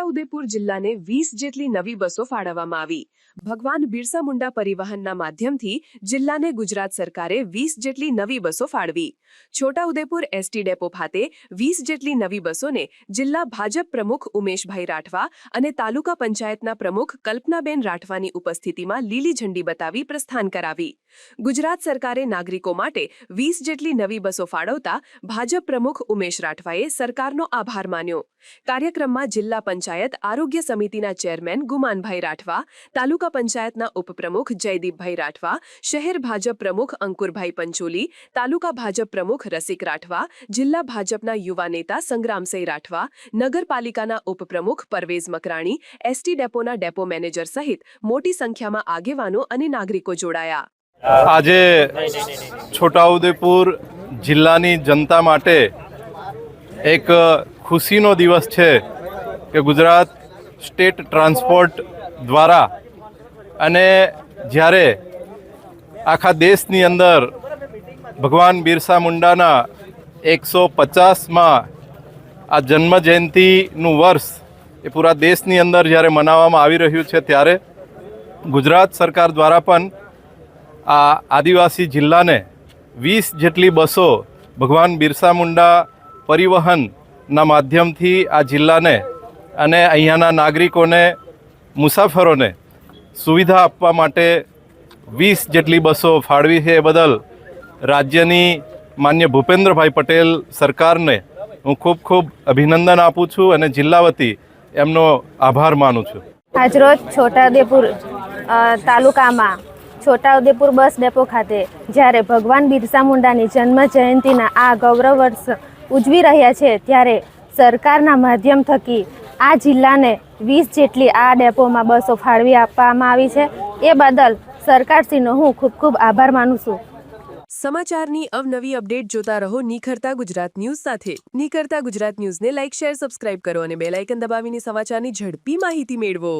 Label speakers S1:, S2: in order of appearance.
S1: છોટાઉદેપુર જિલ્લાને 20 જેટલી નવી બસો ફાળવવામાં આવી। ભગવાન બિરસા મુંડા પરિવહનના માધ્યમથી જિલ્લાને ગુજરાત સરકારે 20 જેટલી નવી બસો ફાળવી। છોટાઉદેપુર એસટી ડેપો ખાતે 20 જેટલી નવી બસોને જિલ્લા ભાજપ પ્રમુખ ઉમેશભાઈ રાઠવા અને તાલુકા પંચાયતના પ્રમુખ કલ્પનાબેન રાઠવાની ઉપસ્થિતિમાં લીલી ઝંડી બતાવી પ્રસ્થાન કરાવી। ગુજરાત સરકારે નાગરિકો માટે 20 જેટલી નવી બસો ફાળવતા ભાજપ પ્રમુખ ઉમેશ રાઠવાએ સરકારનો આભાર માન્યો। કાર્યક્રમમાં જિલ્લા પંચાયત આરોગ્ય સમિતિના ચેરમેન ગુમાનભાઈ રાઠવા, તાલુકા પંચાયતના ઉપપ્રમુખ જયદીપભાઈ રાઠવા, શહેર ભાજપ પ્રમુખ અંકુરભાઈ પંચોલી, તાલુકા ભાજપ પ્રમુખ રસિક રાઠવા, જિલ્લા ભાજપના યુવા નેતા સંગ્રામસિંહ રાઠવા, નગરપાલિકાના ઉપપ્રમુખ પરવેઝ મકરાણી, એસટી ડેપોના ડેપો મેનેજર સહિત મોટી સંખ્યામાં આગેવાનો અને નાગરિકો જોડાયા।
S2: આજે છોટાઉદેપુર જિલ્લાની જનતા માટે એક ખુશીનો દિવસ છે કે ગુજરાત સ્ટેટ ટ્રાન્સપોર્ટ દ્વારા અને જ્યારે આખા દેશની અંદર ભગવાન બિરસા મુંડાના 150માં આ જન્મજયંતિનું વર્ષ એ પૂરા દેશની અંદર જ્યારે મનાવવામાં આવી રહ્યું છે ત્યારે ગુજરાત સરકાર દ્વારા પણ આ આદિવાસી જિલ્લાને 20 જેટલી બસો ભગવાન બિરસા મુંડા પરિવહનના માધ્યમથી આ જિલ્લાને અને અહીંયાના નાગરિકોને મુસાફરોને સુવિધા આપવા માટે 20 જેટલી બસો ફાળવી છે। એ બદલ રાજ્યની માન્ય ભૂપેન્દ્રભાઈ પટેલ સરકારને હું ખૂબ ખૂબ અભિનંદન આપું છું અને જિલ્લા વતી એમનો આભાર માનું છું।
S3: આજરોજ છોટાઉદેપુર તાલુકામાં છોટાઉદેપુર બસ ડેપો ખાતે જ્યારે ભગવાન બિરસા મુંડાની જન્મ જયંતિના આ ગૌરવ વર્ષ ઉજવી રહ્યા છે ત્યારે સરકારના માધ્યમ થકી આ જિલ્લાને 20 જેટલી આ ડેપોમાં બસો ફાળવી આપવામાં આવી છે। એ બદલ સરકારશ્રીનો હું ખૂબ ખૂબ આભાર માનું છું।
S1: સમાચારની અવનવી અપડેટ જોતા રહો નિખરતા ગુજરાત ન્યૂઝ સાથે। નિખરતા ગુજરાત ન્યૂઝને લાઇક, શેર, સબસ્ક્રાઇબ કરો અને બેલ આઇકન દબાવીને સમાચારની ઝડપી માહિતી મેળવો।